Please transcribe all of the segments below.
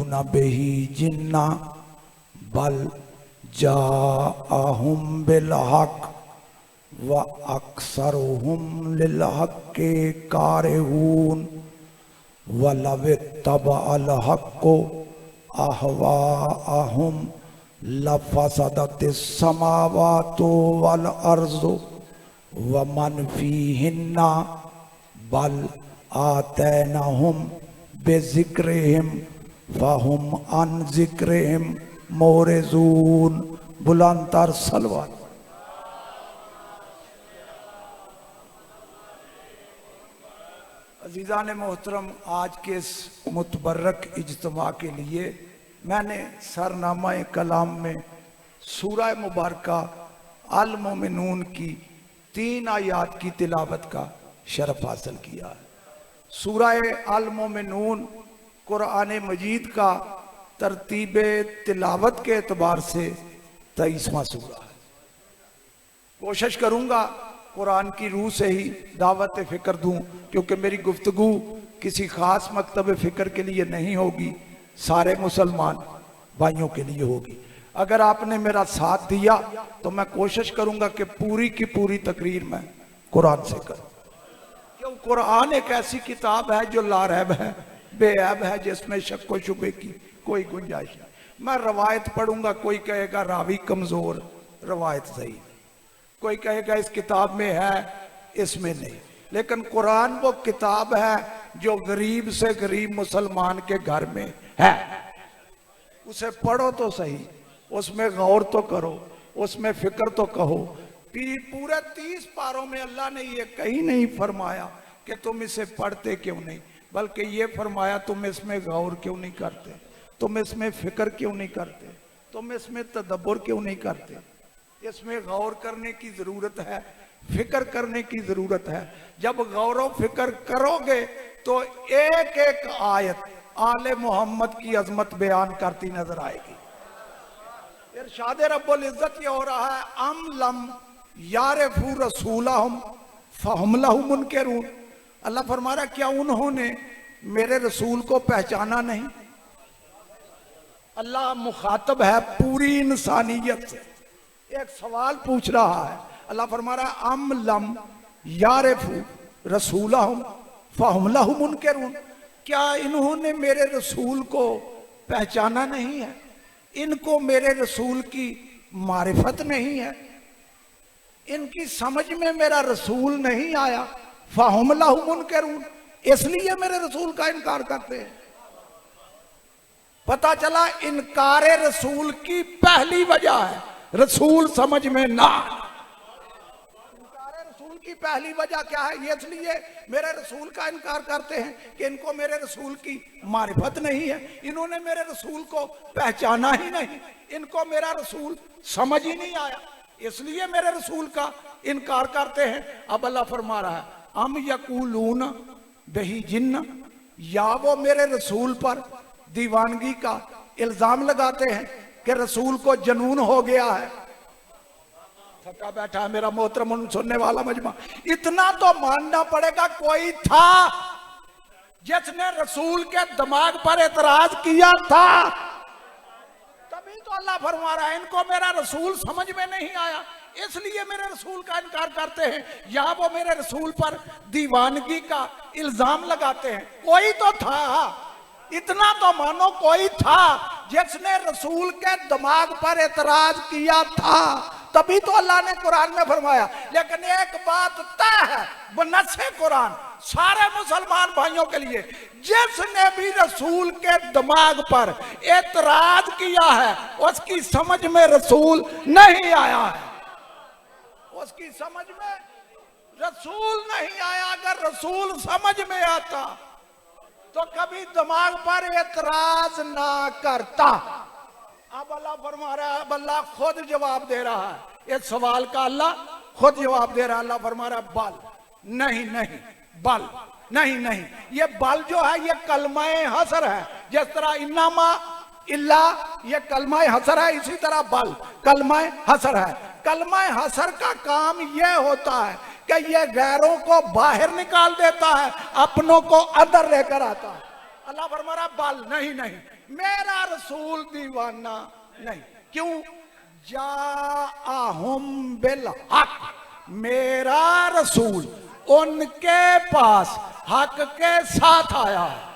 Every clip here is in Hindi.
यस्तहज़िऊन बिही जिन्ना बल जाअहुम बिल हक़ व अक्सरुहुम लिल हक़्क़ि कारिहून वलव इत्तबअल हक़्क़ु अहवाअहुम लफ़सदतिस समावातु वल अर्ज़ु व मन फ़ीहिन्ना बल आतैनाहुम बिज़िक्रिहिम फ़हुम अन ज़िक्रिहिम मोरिज़ून। बुलंदतर सलवात। अज़ीज़ान मोहतरम, आज के इस मुतबर्रक इज्तिमा के लिए मैंने सरनामा कलाम में सूरह मुबारका अल मोमिनून की 3 आयात की तिलावत का शरफ हासिल किया है। सूरह अल मोमिनून कुरान मजीद का तरतीब तिलावत के एतबार से 23वां सूरा है। कोशिश करूँगा कुरान की रूह से ही दावत फ़िक्र दूँ, क्योंकि मेरी गुफ्तगू किसी ख़ास मकतब फ़िक्र के लिए नहीं होगी, सारे मुसलमान भाइयों के लिए होगी। अगर आपने मेरा साथ दिया तो मैं कोशिश करूंगा कि पूरी की पूरी तकरीर मैं कुरान से करूं, क्यों कुरान एक ऐसी किताब है जो लारैब है, बेऐब है, जिसमें शक व शुबे की कोई गुंजाइश नहीं। मैं रवायत पढ़ूंगा, कोई कहेगा रावी कमजोर, रवायत सही, कोई कहेगा इस किताब में है, इसमें नहीं। लेकिन कुरान वो किताब है जो गरीब से गरीब मुसलमान के घर में है। उसे पढ़ो तो सही, उसमें गौर तो करो, उसमें फिक्र तो कहो। पूरे 30 पारों में अल्लाह ने ये कहीं नहीं फरमाया कि तुम इसे पढ़ते क्यों नहीं, बल्कि ये फरमाया तुम इसमें गौर क्यों नहीं करते, तुम इसमें फिक्र क्यों नहीं करते, तुम इसमें तदब्बुर क्यों नहीं करते। इसमें गौर करने की जरूरत है, फिक्र करने की जरूरत है। जब गौर व फिक्र करोगे तो एक एक आयत आले मोहम्मद की अजमत बयान करती नजर आएगी। इरशाद रब्बुल इज्जत ये हो रहा है, अम लम यारिफू रसूलहुम फहुम लहु मुनकिरून। अल्लाह फरमा रहा, क्या उन्होंने मेरे रसूल को पहचाना नहीं। अल्लाह मुखातब है पूरी इंसानियत से, एक सवाल पूछ रहा है। अल्लाह फरमा रहा है, अम लम यारिफू रसूलहुम फहुम लहु मुनकिरून। क्या इन्होंने मेरे रसूल को पहचाना नहीं है, इनको मेरे रसूल की मारिफत नहीं है, इनकी समझ में मेरा रसूल नहीं आया। फहुम लहु मुनकिरून, इसलिए मेरे रसूल का इनकार करते हैं। पता चला इनकारे रसूल की पहली वजह है रसूल समझ में ना। की पहली वजह क्या है, ये इसलिए मेरे रसूल का इनकार करते हैं कि इनको मेरे रसूल की मारिफत नहीं है, इन्होंने मेरे रसूल को पहचाना ही नहीं, इनको मेरा रसूल समझ ही नहीं आया, इसलिए मेरे रसूल का इनकार करते हैं। अब अल्लाह फरमा रहा है, अम यकूलून बिही जिन्न, या वो मेरे रसूल पर दीवानगी का इल्जाम लगाते हैं कि रसूल को जनून हो गया है। थका बैठा है मेरा मोहतरम सुनने वाला मजमा, इतना तो मानना पड़ेगा कोई था जिसने रसूल के दिमाग पर एतराज किया था, तभी तो अल्लाह फरमा रहा है इनको मेरा रसूल समझ में नहीं आया, इसलिए मेरे रसूल का इनकार करते हैं, या वो मेरे रसूल पर दीवानगी का इल्जाम लगाते हैं। कोई तो था, इतना तो मानो कोई था जिसने रसूल के दिमाग पर एतराज किया था, तभी तो अल्लाह ने कुरान में फरमाया। लेकिन एक बात तय है बनस्से कुरान सारे मुसलमान भाइयों के लिए, जिसने भी रसूल के दिमाग पर एतराज किया है उसकी समझ में रसूल नहीं आया है, उसकी समझ में रसूल नहीं आया। अगर रसूल समझ में आता तो कभी दिमाग पर एतराज ना करता। अब अल्लाह फरमा रहा है, अब अल्लाह खुद जवाब दे रहा है इस सवाल का, अल्लाह खुद जवाब दे रहा है। अल्लाह फरमा रहा है बल, नहीं नहीं, बल नहीं नहीं, ये बल जो है ये कलमाए हसर है। जिस तरह इन्नमा इल्ला ये कलमाए हसर है, इसी तरह बल कलमाए हसर है। कलमाए हसर का काम ये होता है कि ये गैरों को बाहर निकाल देता है, अपनों को अंदर लेकर आता है। अल्लाह फरमा रहा बल नहीं नहीं, मेरा रसूल दीवाना नहीं। क्यों? जाअहुम बिल हक, मेरा रसूल उनके पास हक के साथ आया है।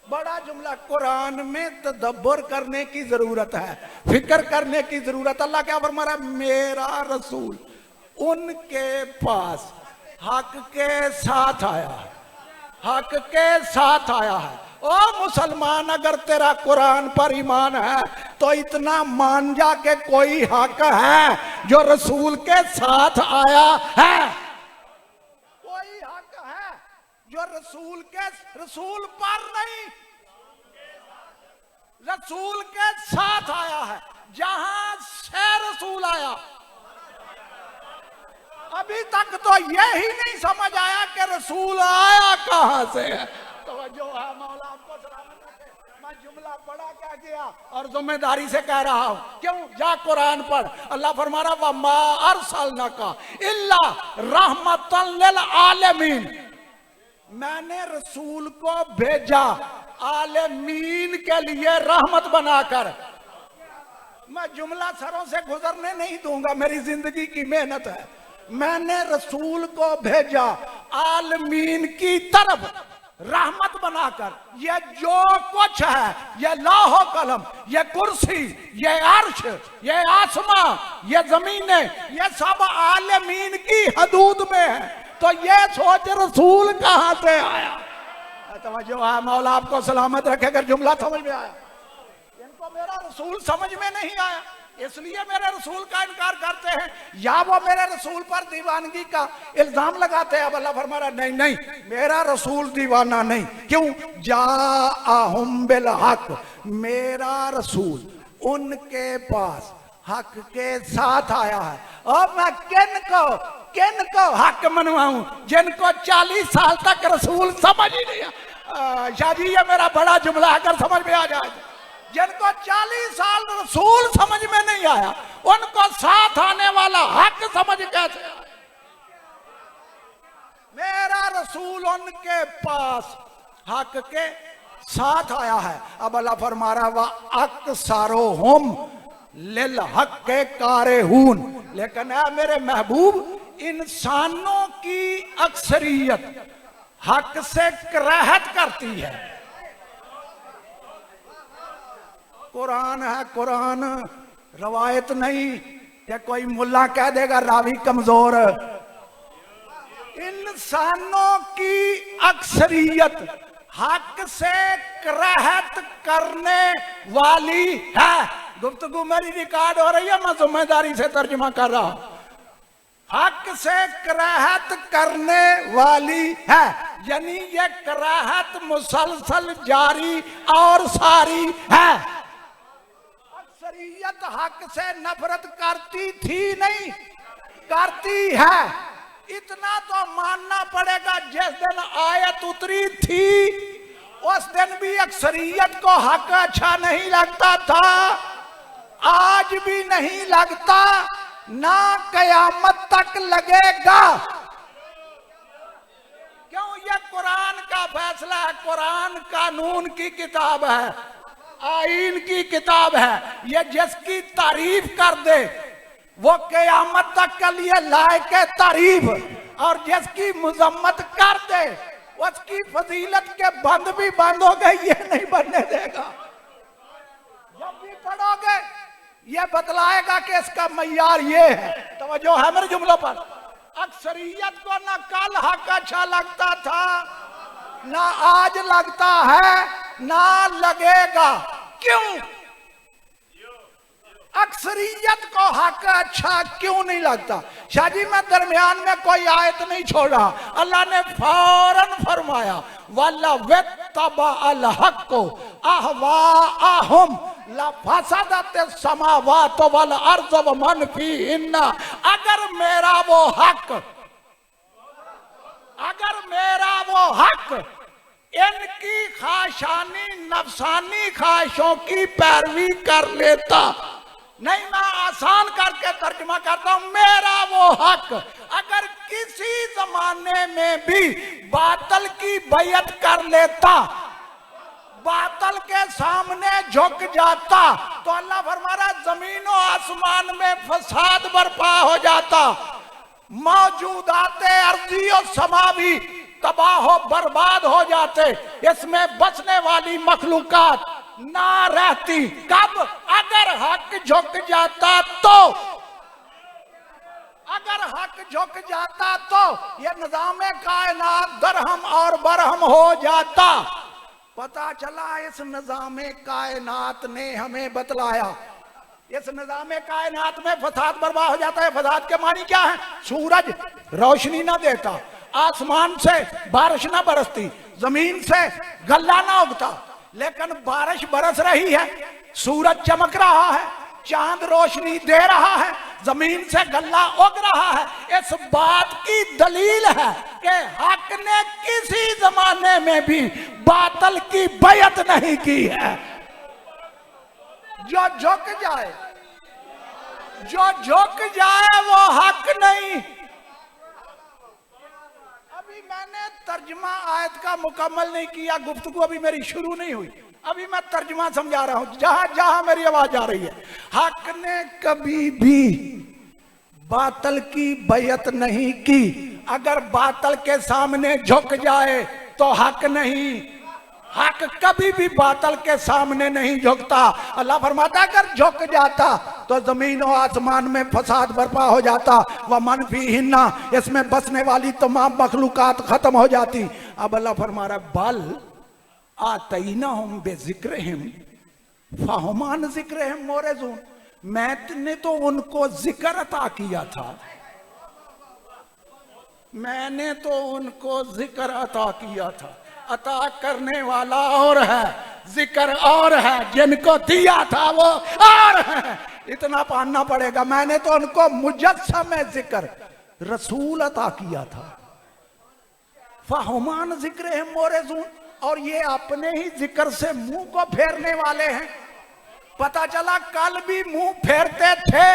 बड़ा जुमला। कुरान में तदब्बर करने की जरूरत है, फिक्र करने की जरूरत। अल्लाह क्या फरमा रहा है? मेरा रसूल उनके पास हक के साथ आया है, हक के साथ आया है। ओ मुसलमान, अगर तेरा कुरान पर ईमान है तो इतना मान जा के कोई हक है जो रसूल के साथ आया है। कोई हक है जो रसूल पर नहीं, रसूल के साथ आया है। जहां से रसूल आया, अभी तक तो यही नहीं समझ आया कि रसूल आया कहां से है। तो जो है मौला आपको सलामत रखे। मैं जुमला बड़ा क्या किया और जिम्मेदारी से कह रहा हूं। क्यों? जा कुरान पर अल्लाह फरमा रहा वमा अरसलनाका इल्ला रहमतल लिल आलमीन, मैंने रसूल को भेजा आलमीन के लिए रहमत बनाकर। मैं जुमला सरों से गुजरने नहीं दूंगा, मेरी जिंदगी की मेहनत है। मैंने रसूल को भेजा आलमीन की तरफ रहमत बनाकर। ये जो कुछ है, ये लौह कलम, ये कुर्सी, ये अर्श, ये आसमां, ये जमीनें, ये सब आलमीन की हदूद में है। तो ये सोच रसूल कहां से आया? तवज्जो है, मौला आपको सलामत रखे। अगर जुमला समझ में आया, इनको मेरा रसूल समझ में नहीं आया इसलिए मेरे रसूल का इनकार करते हैं, या वो मेरे रसूल पर दीवानगी का इल्जाम लगाते हैं। अब अल्लाह फरमा रहा नहीं नहीं, मेरा रसूल दीवाना नहीं। क्यों? जाअहुम बिल हक, मेरा रसूल उनके पास हक के साथ आया है। और मैं किन को हक मनवाऊं जिनको 40 साल तक रसूल समझ ही नहीं आया। शादी ये मेरा बड़ा जुमला अगर समझ में आ जाए, जिनको 40 साल रसूल समझ में नहीं आया, उनको साथ आने वाला हक समझ कैसे आया? मेरा रसूल उनके पास हक के साथ आया है। अब अल्लाह फरमा रहा वा अक्सरुहुम लिल हक के कारिहून, लेकिन है मेरे महबूब, इंसानों की अक्सरियत हक से कराहत करती है। कुरान है, कुरान रवायत नहीं कि कोई मुल्ला कह देगा रावी कमजोर। इंसानों की अक्सरियत हक से कराहत करने वाली है। गुफ्तगू मेरी रिकॉर्ड हो रही है, मैं जिम्मेदारी से तर्जुमा कर रहा हूं। हक से कराहत करने वाली है, यानी ये कराहत मुसलसल जारी और सारी है। अक्सरियत हक से नफरत करती थी नहीं, करती है। इतना तो मानना पड़ेगा, जिस दिन आयत उतरी थी उस दिन भी अक्सरियत को हक अच्छा नहीं लगता था, आज भी नहीं लगता, ना कयामत तक लगेगा। क्यों? ये कुरान का फैसला है, कुरान कानून की किताब है, आईन की किताब है। ये जिसकी तारीफ कर दे वो कयामत तक के लिए लायक है तारीफ, और जिसकी मुजम्मत कर दे उसकी फजीलत के बंद भी बंद हो गए, ये नहीं बनने देगा। जब भी पढ़ोगे ये बतलाएगा कि इसका मय्यार ये है। तवज्जो है मेरे जुमलों पर। अक्सरियत को ना कल हक अच्छा लगता था, ना आज लगता है, ना लगेगा। क्यों? अक्सरियत को हक अच्छा क्यों नहीं लगता? शादी में दरमियान में कोई आयत नहीं छोड़ा, अल्लाह ने फौरन फरमाया वल्ला वत्तबा अल हक अहवाअहुम लफसदत समावात वल अर्ज़ व मन फीहिन्ना। अगर मेरा वो हक इनकी ख्वाहिशानी नफसानी ख्वाहिशों की पैरवी कर लेता, नहीं मैं आसान करके तर्जुमा करता हूं, मेरा वो हक अगर किसी जमाने में भी बातल की बैयत कर लेता, के सामने झुक जाता तो अल्लाह फरमा रहा जमीन और आसमान में फसाद बर्पा हो जाता, मौजूदाते अर्जी और समावी तबाह हो बर्बाद हो जाते, इसमें बचने वाली मखलूकात ना रहती। कब? अगर हक झुक जाता तो, अगर हक झुक जाता तो ये निजाम कायनात दरहम और बरहम हो जाता। पता चला इस निजाम कायनात ने हमें बतलाया, इस निजाम कायनात में फसाद बर्बाद हो जाता है। फसाद के मानी क्या है? सूरज रोशनी ना देता, आसमान से बारिश ना बरसती, जमीन से गल्ला ना उगता, लेकिन बारिश बरस रही है, सूरज चमक रहा है, चांद रोशनी दे रहा है, जमीन से गल्ला उग रहा है। इस बात की दलील है कि हक ने किसी जमाने में भी बातिल की बैयत नहीं की है। जो झुक जाए, जो झुक जाए वो हक नहीं। अभी मैंने तर्जमा आयत का मुकम्मल नहीं किया, गुफ्तगू अभी मेरी शुरू नहीं हुई, अभी मैं तर्जमा समझा रहा हूं जहां जहां मेरी आवाज आ रही है। हक ने कभी भी बातिल की बैयत नहीं की। अगर बातिल के सामने झुक जाए तो हक नहीं, हक कभी भी बातिल के सामने नहीं झुकता। अल्लाह फरमाता अगर झुक जाता तो जमीन और आसमान में फसाद बर्पा हो जाता, वह मन फी हिन्ना, इसमें बसने वाली तमाम मखलूकात खत्म हो जाती। अब अल्लाह फरमा रहा बल आतईनाहुम बिज़िक्रिहिम फहुमान ज़िक्रिहिम मोरज़ून, मैंने तो उनको जिक्र अता किया था, मैंने तो उनको जिक्र अता किया था। अता करने वाला और है, जिक्र और है, जिनको दिया था वो और है। इतना पानना पड़ेगा। मैंने तो उनको मुजस्सम जिक्र रसूल अता किया था। फहुमान ज़िक्रिहिम मोरज़ून, और ये अपने ही जिक्र से मुंह को फेरने वाले हैं। पता चला कल भी मुंह फेरते थे,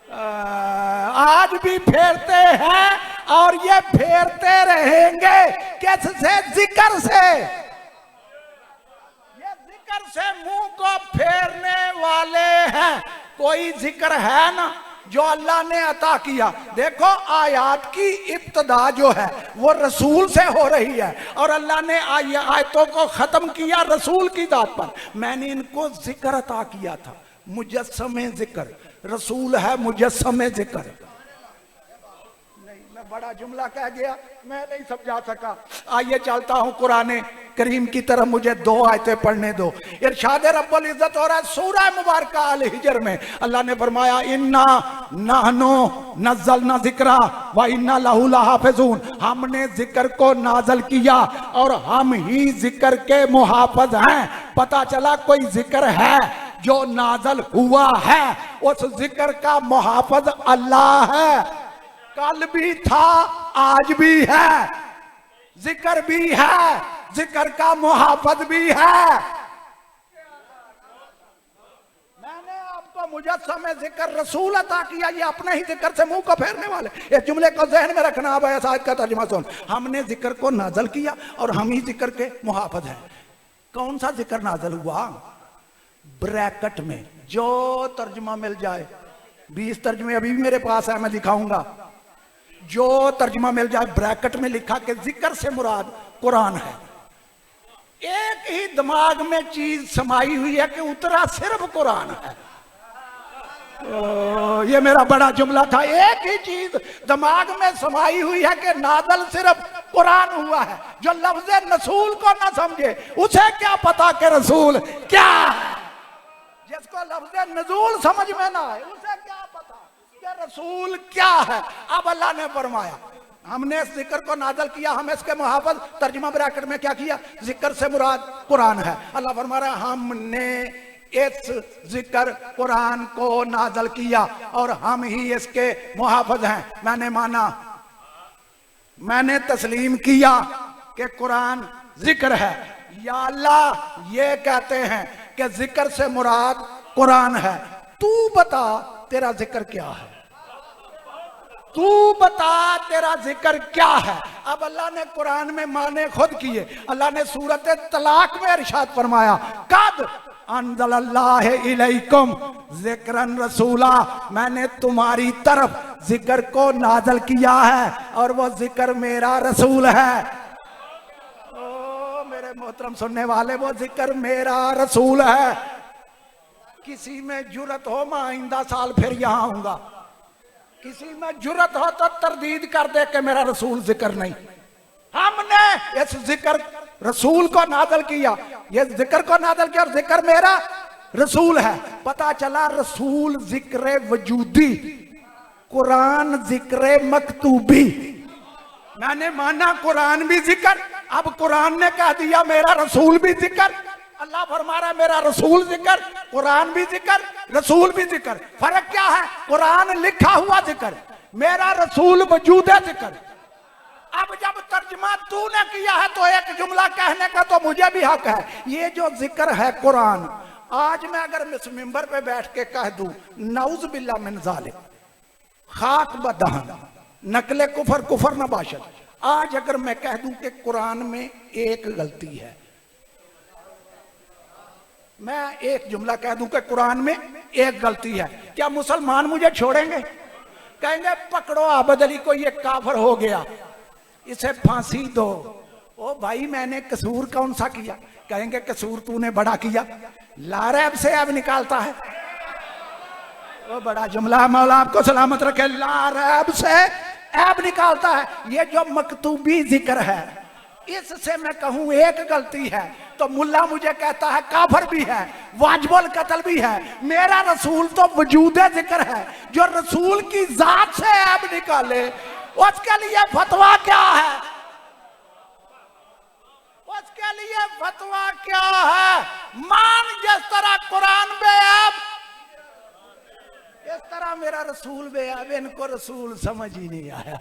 आज भी फेरते हैं और ये फेरते रहेंगे। किससे? जिक्र से। ये जिक्र से मुंह को फेरने वाले हैं। कोई जिक्र है ना जो अल्लाह ने अता किया। देखो आयात की इब्तदा जो है वो रसूल से हो रही है और अल्लाह ने आयतों को खत्म किया रसूल की जात पर। मैंने इनको जिक्र अता किया था, मुजस्समे जिक्र, रसूल है मुजस्समे जिक्र। नहीं, मैं बड़ा जुमला कह गया, मैं नहीं समझा सका। आइए चलता हूं कुरान करीम की तरफ, मुझे 2 आयतें पढ़ने दो। इरशाद रब्बुल इज्जत हो रहा है सूरह मुबारका अल हिजर में। अल्लाह ने फरमाया इन्ना नहनु नज़्ज़लना ज़िक्रा व इन्ना लहू लहाफ़िज़ून, हमने जिक्र को नाज़ल किया और हम ही जिक्र के मुहाफ़िज़ हैं। पता चला कोई जिक्र है जो नाज़ल हुआ है, उस जिक्र का मुहाफ़िज़ अल्लाह है। कल भी था, आज भी है, जिक्र भी है, जिक्र का मुहाफ़िज़ भी है। मैंने आपको मुजस्समे जिक्र रसूल अता किया, ये अपने ही जिक्र से मुंह को फेरने वाले। इस जुमले को जहन में रखना। अब इस आयत का तर्जुमा सुन। हमने जिक्र को नाज़िल किया और हम ही जिक्र के मुहाफ़िज़ हैं। कौन सा जिक्र नाज़िल हुआ? ब्रैकेट में जो तर्जुमा मिल जाए, 20 तर्जुमे अभी भी मेरे पास है, मैं दिखाऊंगा। जो तर्जुमा मिल जाए ब्रैकेट में लिखा कि जिक्र से मुराद कुरान है। एक ही दिमाग में चीज समाई हुई है कि उतरा सिर्फ कुरान है। ये मेरा बड़ा जुमला था। एक ही चीज दिमाग में समाई हुई है कि नाज़िल सिर्फ कुरान हुआ है। जो लफ्ज़ रसूल को ना समझे उसे क्या पता कि रसूल क्या है। जिसको लफ्ज़ नज़ूल समझ में ना आए उसे क्या पता कि रसूल क्या है। अब अल्लाह ने फरमाया हमने इस जिक्र को नाज़िल किया, हम इसके मुहाफ़िज़। तर्जुमा ब्रैकेट में क्या किया? जिक्र से मुराद कुरान है। अल्लाह फरमा रहा है हमने इस जिक्र कुरान को नाज़िल किया और हम ही इसके मुहाफ़िज़ हैं। मैंने माना, मैंने तस्लीम किया कि कुरान जिक्र है। या अल्लाह ये कहते हैं कि जिक्र से मुराद कुरान है, तू बता तेरा जिक्र क्या है। तू बता तेरा जिक्र क्या है। अब अल्लाह ने कुरान में माने खुद किए। अल्लाह ने सूरत तलाक में इरशाद फरमाया, कद अंज़लल्लाहु इलैकुम ज़िक्रन रसूला, मैंने तुम्हारी तरफ जिक्र को नाज़िल किया है और वो जिक्र मेरा रसूल है। ओ मेरे मोहतरम सुनने वाले, वो जिक्र मेरा रसूल है। किसी में जुर्रत हो मैं आइंदा साल फिर यहां आऊंगा, किसी में जुर्रत हो तो तरदीद कर दे कि मेरा रसूल जिक्र नहीं। हमने इस जिक्र रसूल को नाज़िल किया, ये जिक्र को नाज़िल किया और जिक्र मेरा रसूल है। पता चला रसूल जिक्र वजूदी, कुरान जिक्र मकतूबी। मैंने माना कुरान भी जिक्र, अब कुरान ने कह दिया मेरा रसूल भी जिक्र। अल्लाह फरमा रहा है मेरा रसूल जिक्र, कुरान भी जिक्र, रसूल भी जिक्र। फर्क क्या है? कुरान लिखा हुआ जिक्र, मेरा रसूल वजूद है जिक्र। अब जब तर्जमा तूने किया है तो एक जुमला कहने का तो मुझे भी हक है। ये जो जिक्र है कुरान, आज मैं अगर इस मिंबर पे बैठ के कह दूं नऊज बिल्ला मिन जालिक, खाक बदहन, नकले कुफर कुफर न बाशद, आज अगर मैं कह दूं कि कुरान में एक गलती है, मैं एक जुमला कह दूं कि कुरान में एक गलती है, क्या मुसलमान मुझे छोड़ेंगे? कहेंगे पकड़ो आबद अली को, ये काफर हो गया, इसे फांसी दो। ओ भाई मैंने कसूर कौन सा किया? कहेंगे कसूर तूने बड़ा किया, लारैब से अब निकालता है। वो बड़ा जुमला, मौला आपको सलामत रखे, लारैब से ऐब निकालता है। ये जो मकतूबी जिक्र है, इससे मैं कहूं एक गलती है तो मुल्ला मुझे कहता है काफर भी है, वाजिबुल कत्ल भी है। मेरा रसूल तो वजूद जिक्र है, जो रसूल की जात से ऐब निकाले उसके लिए फतवा क्या है? उसके लिए फतवा क्या है? मान जिस तरह कुरान बेअब, इस तरह मेरा रसूल बेअब। इनको रसूल समझ ही नहीं आया।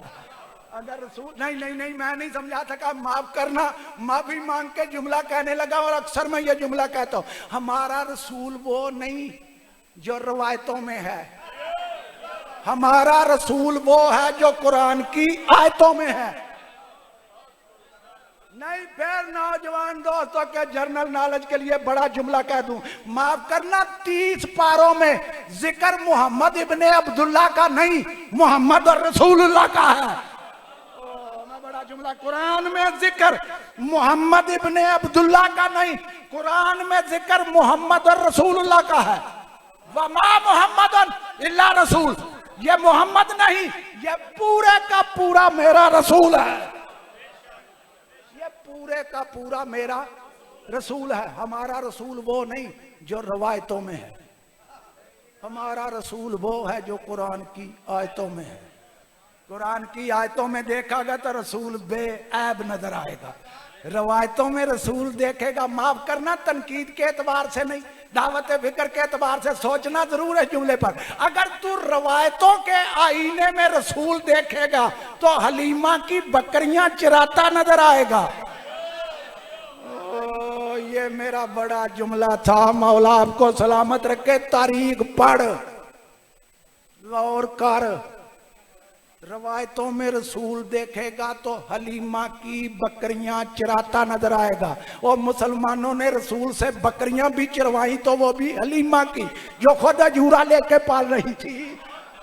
अगर रसूल नहीं नहीं नहीं मैं नहीं समझा सका, माफ करना, माफी मांग के जुमला कहने लगा। और अक्सर मैं ये जुमला कहता हूं, हमारा रसूल वो नहीं जो रवायतों में है, हमारा रसूल वो है जो कुरान की आयतों में है। नहीं फिर नौजवान दोस्तों के जर्नल नॉलेज के लिए बड़ा जुमला कह दूं, माफ करना 30 पारों में जिक्र मोहम्मद इब्ने अब्दुल्ला का नहीं, मोहम्मद और रसूलुल्लाह का है। मैं बड़ा जुमला, कुरान में जिक्र मोहम्मद इब्ने अब्दुल्ला का नहीं, कुरान में जिक्र मोहम्मद और रसूलुल्लाह का है। वमा मोहम्मदन इल्ला रसूल, ये मोहम्मद नहीं, ये पूरे का पूरा मेरा रसूल है, ये पूरे का पूरा मेरा रसूल है। हमारा रसूल वो नहीं जो रवायतों में है, हमारा रसूल वो है जो कुरान की आयतों में है। कुरान की आयतों में देखा गया तो रसूल बेऐब नजर आएगा, रवायतों में रसूल देखेगा। माफ करना तनकीद के एतबार से नहीं, दावत फिक्र के एतबार से सोचना जरूर है जुमले पर। अगर तू रवायतों के आईने में रसूल देखेगा तो हलीमा की बकरियां चराता नजर आएगा। ओ, ये मेरा बड़ा जुमला था, मौला आपको सलामत रखे। तारीख पढ़, गौर कर, रवायतों में रसूल देखेगा तो हलीमा की बकरियां चराता नजर आएगा। और मुसलमानों ने रसूल से बकरियां भी चरवाई तो वो भी हलीमा की, जो खुद अजूरा लेके पाल रही थी।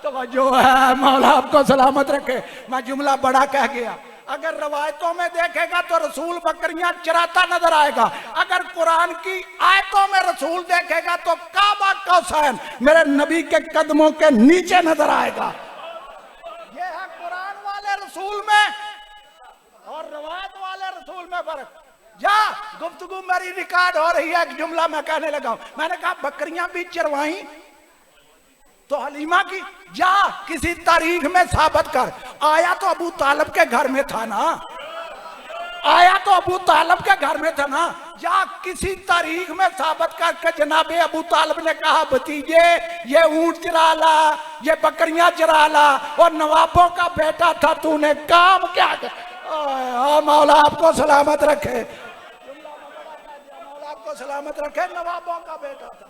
तो जो है मौला आपको सलामत रखे, मैं जुमला बड़ा कह गया। अगर रवायतों में देखेगा तो रसूल बकरियां चराता नजर आएगा, अगर कुरान की आयतों में रसूल देखेगा तो काबा कौसैन मेरे नबी के कदमों के नीचे नजर आएगा। ये है कुरान वाले रसूल में और रवायत वाले रसूल में फर्क। जा गुफ्तगू मेरी रिकॉर्ड हो रही है, एक जुमला मैं कहने लगा हूं। मैंने कहा बकरियां भी चरवाई तो हलीमा की, जा किसी तारीख में साबित कर। आया तो अबू तालिब के घर में था ना, आया तो अबू तालिब के घर में था ना, जा किसी तारीख में साबित करके जनाबे अबू तालिब ने कहा भतीजे ये ऊंट चरा ला, ये बकरियां चरा ला, और नवाबों का बेटा था, तूने काम क्या किया? मौला आपको सलामत रखे, मौला आपको सलामत रखे, नवाबों का बेटा था।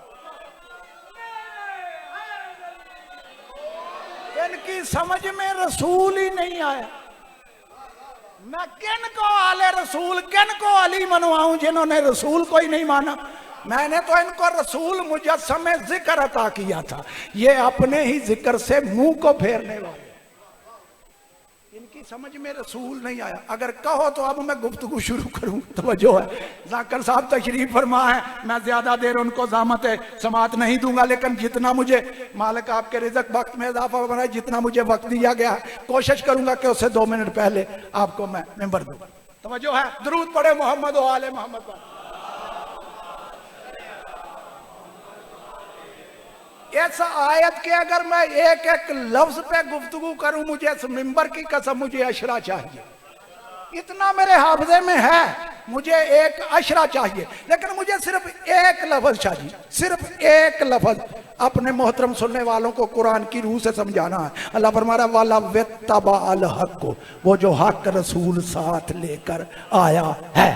इनकी समझ में रसूल ही नहीं आया। मैं किन को आले रसूल, किन को अली मनवाऊं जिन्होंने रसूल को ही नहीं माना। मैंने तो इनको रसूल मुजस्सम में जिक्र अता किया था, ये अपने ही जिक्र से मुंह को फेरने वाले। इनकी समझ में रसूल नहीं आया। अगर कहो तो अब मैं गुफ्तगू शुरू करूं तो जो है जाकर साहब तशरीफ फरमा है, मैं ज्यादा देर उनको ज़ामत समात नहीं दूंगा, लेकिन जितना मुझे मालिक आपके रिज़्क़ वक्त में इजाफा बनाए, जितना मुझे वक्त दिया गया कोशिश करूंगा कि उससे 2 मिनट पहले आपको मैं मेंबर दूं। तो जो है दरूद पढ़े मोहम्मद व आले मोहम्मद पर। इस आयत के अगर मैं एक एक लफ्ज पे गुफ्तगू करूं, मुझे इस मिंबर की कसम मुझे अशरा चाहिए। इतना मेरे हाफजे में है, मुझे एक अशरा चाहिए, लेकिन मुझे सिर्फ एक लफ्ज चाहिए, सिर्फ एक लफ्ज अपने मोहतरम सुनने वालों को कुरान की रूह से समझाना है। अल्लाह फरमा रहा वाला वेत्तबा अल हक को, वो जो हक रसूल साथ लेकर आया है,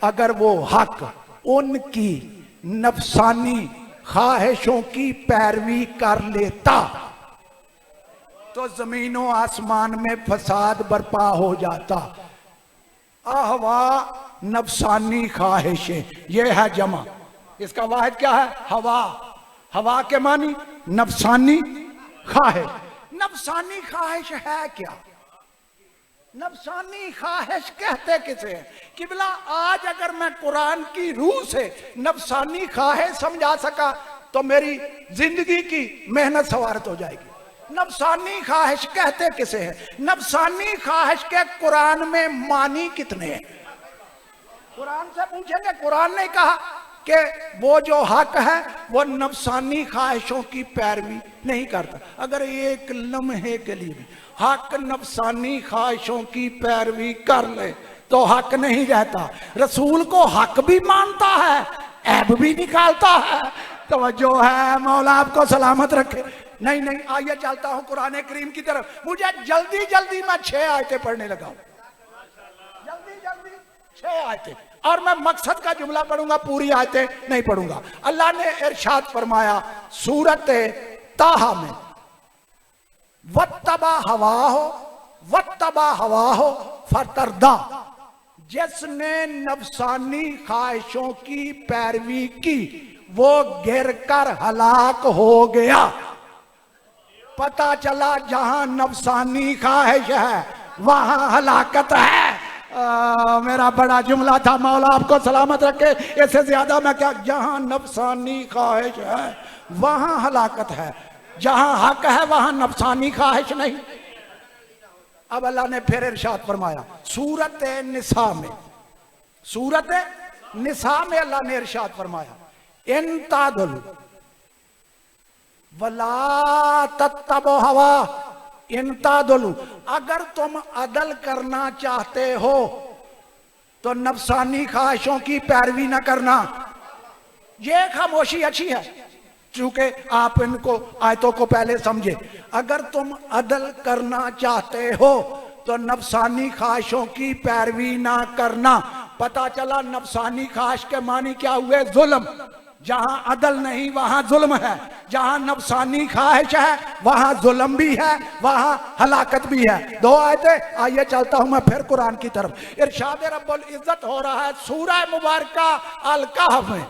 अगर वो हक उनकी नफसानी ख्वाहिशों की पैरवी कर लेता तो जमीनों आसमान में फसाद बर्पा हो जाता। अहवा नफसानी ख्वाहिशें, यह है जमा, इसका वाहिद क्या है? हवा। हवा के मानी नफसानी ख्वाहिश। नफसानी ख्वाहिश है क्या? नफसानी ख्वाहिश कहते किसे हैं? किबला आज अगर मैं कुरान की रूह से नफसानी ख्वाहिश समझा सका तो मेरी जिंदगी की मेहनत सवारत हो जाएगी। नफसानी ख्वाहिश कहते किसे हैं? नफसानी ख्वाहिश के कुरान में मानी कितने हैं? कुरान से पूछेंगे, कुरान ने कहा कि वो जो हक है वो नफसानी ख्वाहिशों की पैरवी नहीं करता। अगर एक लम्हे के लिए भी हक नफसानी ख्वाहिशों की पैरवी कर ले तो हक नहीं रहता। रसूल को हक भी मानता है, ऐब भी निकालता है। तवज्जो है, मौला आपको सलामत रखे। नहीं नहीं, आइए चलता हूं कुरान करीम की तरफ। मुझे जल्दी जल्दी मैं 6 आयतें पढ़ने लगा हूं, जल्दी जल्दी 6 आयतें, और मैं मकसद का जुमला पढ़ूंगा, पूरी आयतें नहीं पढ़ूंगा। अल्लाह ने इरशाद फरमाया सूरत ताहा में, वत्तबा हवा हो फतरदा, जिसने नफसानी ख्वाहिशों की पैरवी की वो गिर कर हलाक हो गया। पता चला जहां नफसानी ख्वाहिश है वहां हलाकत है। मेरा बड़ा जुमला था, मौला आपको सलामत रखे। इससे ज्यादा मैं क्या, जहां नफसानी ख्वाहिश है वहां हलाकत है, जहां हक है वहां नफसानी ख्वाहिश नहीं। अब अल्लाह ने फिर इरशाद फरमाया सूरत निसा में, सूरत निसा में अल्लाह ने इरशाद फरमाया इन तादुल वला तत्तबो हवा, इन तादुल, अगर तुम अदल करना चाहते हो तो नफसानी ख्वाहिशों की पैरवी ना करना। ये खामोशी अच्छी है, चूंकि आप इनको आयतों को पहले समझे। अगर तुम अदल करना चाहते हो तो नफसानी ख्वाहिशों की पैरवी ना करना। पता चला नफसानी ख्वाहिश के मानी क्या हुए? जुल्म। जहां अदल नहीं वहां जुल्म है, जहां नफसानी ख्वाहिश है वहां जुल्म भी है, वहां हलाकत भी है। 2 आयतें, आइए चलता हूं मैं फिर कुरान की तरफ। इरशाद रब्बुल इज्जत हो रहा है सूरह मुबारका अल कहफ में,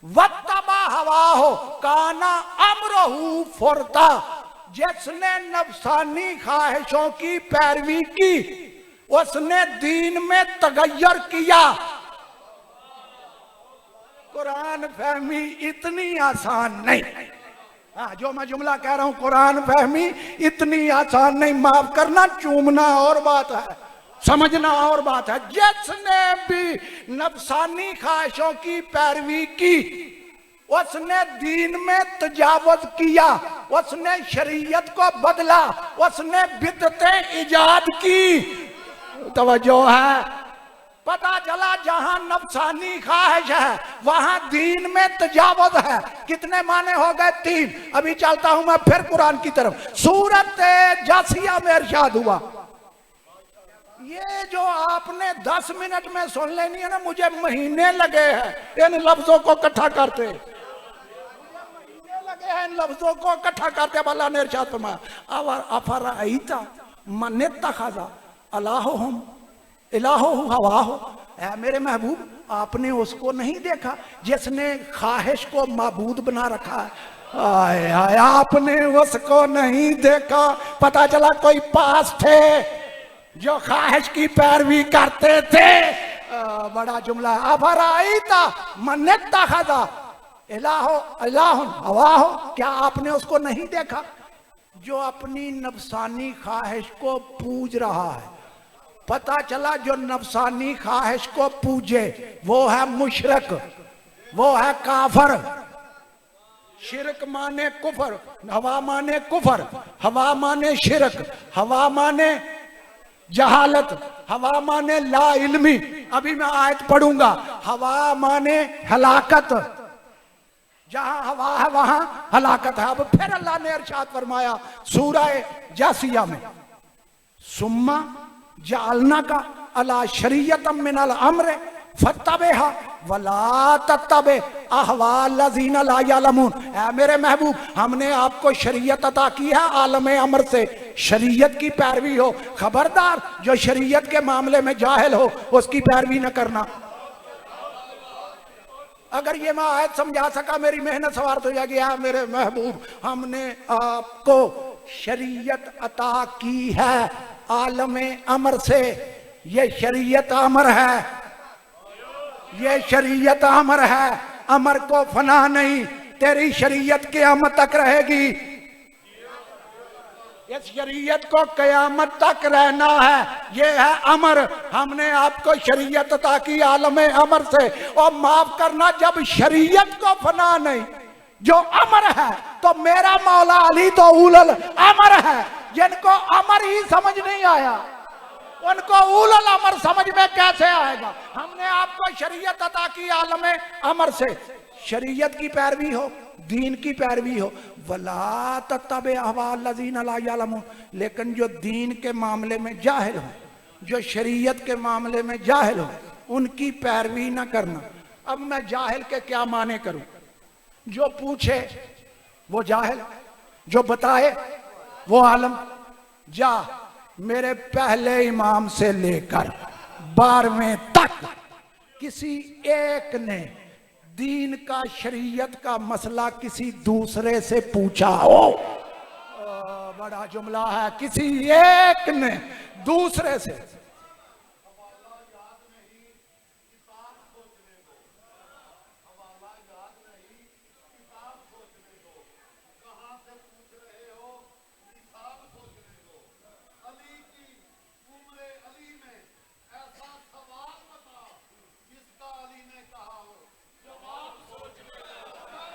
वत्तबा हवा हो काना अमरहू फुरता, जिसने नफसानी ख्वाहिशों की पैरवी की उसने दीन में तगय्युर किया। कुरान फहमी इतनी आसान नहीं। हाँ, जो मैं जुमला कह रहा हूं कुरान फहमी इतनी आसान नहीं। माफ करना, चूमना और बात है, समझना और बात है। जिसने भी नफसानी ख्वाहिशों की पैरवी की उसने दीन में तजावुज किया, उसने शरीयत को बदला, उसने बिदअतें इजाद की। तवज्जो है, पता चला जहां नफसानी ख्वाहिश है वहां दीन में तजावुज है। कितने माने हो गए? 3। अभी चलता हूं मैं फिर कुरान की तरफ। सूरत जासिया में इरशाद हुआ, ये जो आपने 10 मिनट में सुन लेनी है ना, मुझे महीने लगे हैं इन लफ्जों को इकट्ठा करते, महीने लगे हैं इन लफ्जों को इकट्ठा करते अल्लाह ने इरशाद फरमाया अफराईता मन इत्तखज़ इलाहुहुम इलाहुहु हवाहु, ऐ मेरे महबूब आपने उसको नहीं देखा जिसने ख्वाहिश को माबूद बना रखा है। आए आए आपने उसको नहीं देखा। पता चला कोई पास थे जो ख्वाहिश की पैरवी करते थे। बड़ा जुमला है। अफराईता मन इत्तखज़ इलाहुन हवाहु, क्या आपने उसको नहीं देखा जो अपनी नफसानी ख्वाहिश को पूज रहा है। पता चला जो नफसानी ख्वाहिश को पूजे वो है मुशरक, वो है काफर। शिरक माने कुफर, हवा माने कुफर, हवा माने शिरक, हवा माने जहालत, हवा माने ला इल्मी। अभी मैं आयत पढ़ूंगा। हवा माने हलाकत, जहां हवा है वहां हलाकत है। अब फिर अल्लाह ने इरशाद फरमाया सूरह जासिया में, सुम्मा जालना का अला शरीयतम मिनल अम्र फत्तबिहा वला तत्तबि अहवाल लज़ीना ला यअलमून। ऐ मेरे महबूब हमने आपको शरीयत अता की है आलम अमर से, शरीयत की पैरवी हो। खबरदार जो शरीयत के मामले में जाहिल हो उसकी पैरवी न करना। अगर ये मैं आयत समझा सका मेरी मेहनत सवार हो जाएगी। है मेरे महबूब हमने आपको शरीयत अता की है आलम अमर से। ये शरीयत अमर है, ये शरीयत अमर है। अमर को फना नहीं, तेरी शरीयत क़यामत तक रहेगी। इस शरीयत को क़यामत तक रहना है। ये है अमर। हमने आपको शरीयत अता की आलम अमर से। और माफ करना जब शरीयत को फना नहीं जो अमर है तो मेरा मौला अली तो उलल अमर है। जिनको अमर ही समझ नहीं आया उनको उलल अमर समझ में कैसे आएगा। हमने आपको शरीयत अता की आलम अमर से। शरीयत की पैरवी हो, दीन की पैरवी हो। वला तत्तबि अहवाल लज़ीना ला यअलमून, लेकिन जो दीन के मामले में जाहिल हो, जो शरीयत के मामले में जाहिल हो, उनकी पैरवी ना करना। अब मैं जाहिल के क्या माने करूं? जो पूछे वो जाहिल, जो बताए वो आलम। जा मेरे पहले इमाम से लेकर 12वें तक किसी एक ने दीन का शरीयत का मसला किसी दूसरे से पूछा हो? बड़ा जुमला है। किसी एक ने दूसरे से।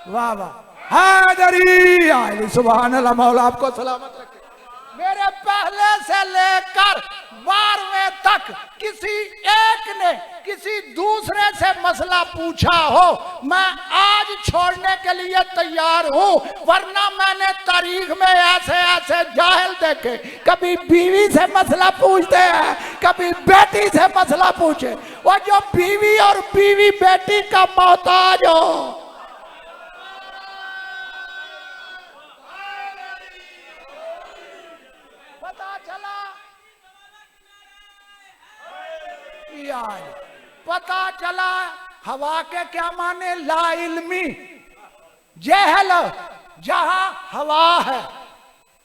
वाह वाह हादरी आली सुभान अल्लाह। मौला आपको सलामत रखे। मेरे पहले से लेकर 12वें तक किसी एक ने किसी दूसरे से मसला पूछा हो, मैं आज छोड़ने के लिए तैयार हूं। वरना मैंने तारीख में ऐसे ऐसे जाहिल देखे, कभी बीवी से मसला पूछते हैं, कभी बेटी से मसला पूछे। और जो बीवी और बीवी बेटी का मोहताज हो, पता चला हवा के क्या माने ला इल्मी, जहल। जहां हवा है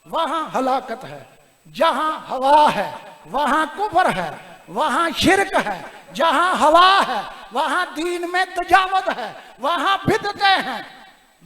वहां हलाकत है, जहां हवा है वहां कुफर है, वहां शिरक है। जहां हवा है वहां दीन में तजावुज़ है, वहां बिदअतें हैं।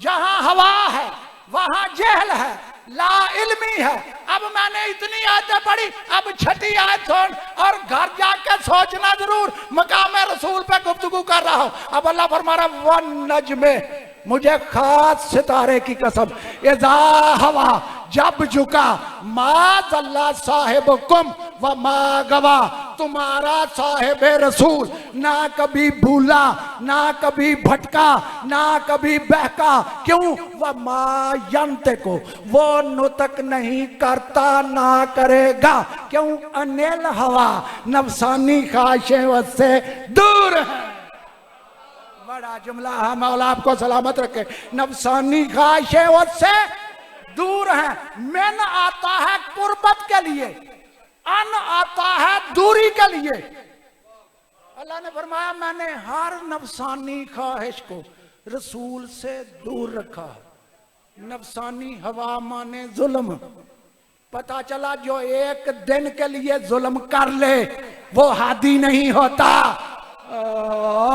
जहां हवा है वहां जहल है, ला इल्मी है। अब मैंने इतनी आयतें पढ़ी, अब छठी आयत सुन और घर जाके सोचना जरूर। मकाम रसूल पे गुफ्तगू कर रहा हूं। अब अल्लाह फरमा रहा वन नज्म, मुझे खास सितारे की कसम, इज़ा हवा जब झुका, मा ज़ल्ला साहिबुकुम व मा गवा, तुम्हारा साहिब रसूल ना कभी भूला, ना कभी भटका, ना कभी बहका। क्यों? व मा यंते को, वो नुतक नहीं करता ना करेगा। क्यों? अनिल हवा, नफसानी ख्वाहिशें उससे दूर है। बड़ा जुमला है, मौला आपको सलामत रखे। नफसानी ख्वाहिशें उससे दूर हैं। मन आता है कुर्बत के लिए, अन आता है दूरी के लिए। अल्लाह ने फरमाया मैंने हर नफसानी ख्वाहिश को रसूल से दूर रखा। नफसानी हवा माने जुल्म। पता चला जो एक दिन के लिए जुल्म कर ले वो हादी नहीं होता।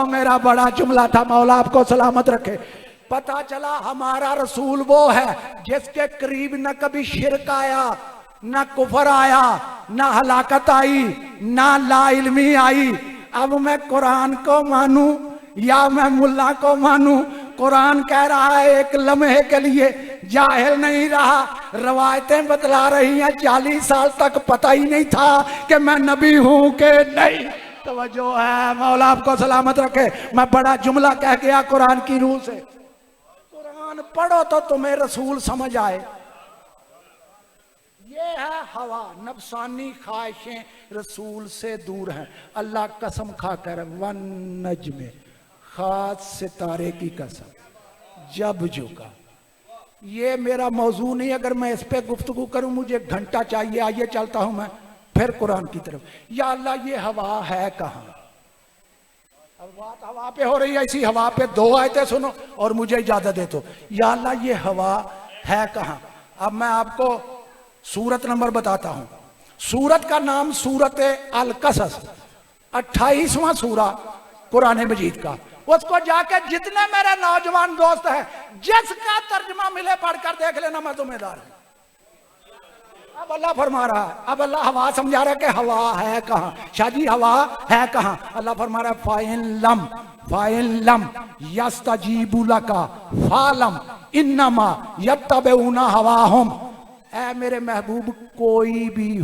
मेरा बड़ा जुमला था, मौला आपको सलामत रखे। पता चला हमारा रसूल वो है जिसके करीब न कभी शिरक आया, न कुफर आया, न हलाकत आई, न लाइल्मी आई। अब मैं कुरान को मानूं या मैं मुल्ला को मानूं? कुरान कह रहा है एक लम्हे के लिए जाहिल नहीं रहा, रवायतें बतला रही हैं 40 साल तक पता ही नहीं था कि मैं नबी हूं कि नहीं। तवज्जो है, मौला आपको सलामत रखे। मैं बड़ा जुमला कह गया कुरान की रूह से। कुरान पढ़ो तो तुम्हें रसूल समझ आए। ये है हवा, नफसानी ख्वाहिशें रसूल से दूर हैं। अल्लाह कसम खाकर वन नज्म, खास सितारे की कसम, जब झुका। ये मेरा मौजू नहीं, अगर मैं इस पे गुफ्तगू करूं मुझे घंटा चाहिए। आइए चलता हूं मैं फिर कुरान की तरफ। या अल्लाह ये हवा है कहां? अब बात हवा पे हो रही है, इसी हवा पे 2 आयतें सुनो और मुझे इजाजत दे दो। या अल्लाह ये हवा है कहां? अब मैं आपको सूरत नंबर बताता हूं। सूरत का नाम सूरत अल कसस, 28वां सूरा कुरान मजीद का। उसको जाके जितने मेरे नौजवान दोस्त हैं जिसका तर्जमा मिले पढ़कर देख लेना, मैं जिम्मेदार हूं। अब अल्लाह फरमा रहा है, अब अल्लाह हवा समझा रहा है कि हवा है कहां। शाजी हवा है कहां? अल्लाह फरमा रहा है फाइन लम यस्तजीबु लका फालम इन्नमा यत्तबऊना हवाहुम। ऐ मेरे महबूब कोई भी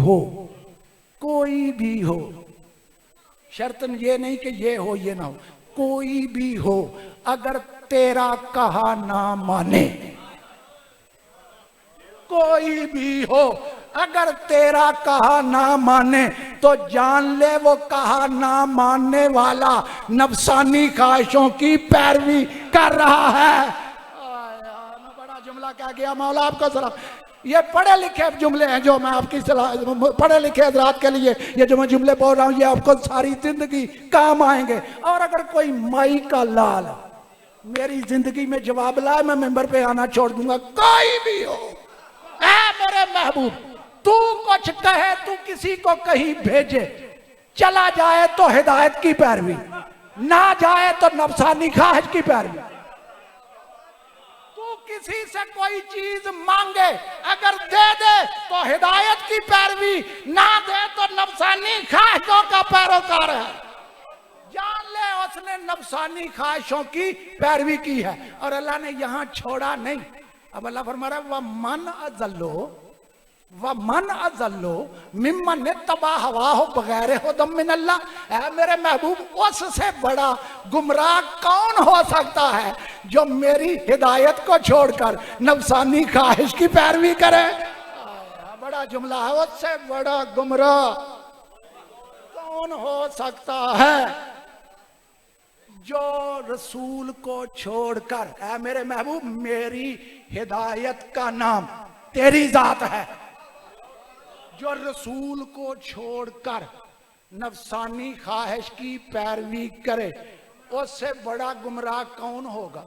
हो, शर्त ये नहीं कि ये हो ये ना हो, कोई भी हो अगर तेरा कहा ना माने, कोई भी हो अगर तेरा कहा ना माने तो जान ले वो कहा ना मानने वाला नफसानी ख्वाहिशों की पैरवी कर रहा है। मैं बड़ा जुमला कह गया, मौला आपका सलाम। ये पढ़े लिखे जुमले हैं जो मैं आपकी पढ़े लिखे हजरात के लिए ये जो मैं जुमले बोल रहा हूं ये आपको सारी जिंदगी काम आएंगे। और अगर कोई माई का लाल मेरी जिंदगी में जवाब लाए मैं मेंबर पे आना छोड़ दूंगा। कोई भी हो, ऐ मेरे महबूब तू कुछ कहे, तू किसी को कहीं भेजे, चला जाए तो हिदायत की पैरवी, ना जाए तो नफसानी ख्वाहिश की पैरवी। किसी से कोई चीज मांगे, अगर दे दे तो हिदायत की पैरवी, ना दे तो नफसानी ख्वाहिशों का पैरोकार है। जान ले उसने नफसानी ख्वाहिशों की पैरवी की है। और अल्लाह ने यहां छोड़ा नहीं। अब अल्लाह फरमा रहा है व मन अजल्लो मिम्मन तबा हवा हो बगैर हो दम मिन अल्लाह। ऐ मेरे महबूब उससे बड़ा गुमराह कौन हो सकता है जो मेरी हिदायत को छोड़कर नफसानी ख्वाहिश की पैरवी करे। बड़ा जुमला है, उससे बड़ा गुमराह कौन हो सकता है जो रसूल को छोड़कर, ऐ मेरे महबूब मेरी हिदायत का नाम तेरी जात है, जो रसूल को छोड़कर नफसानी ख्वाहिश की पैरवी करे, उससे बड़ा गुमराह कौन होगा।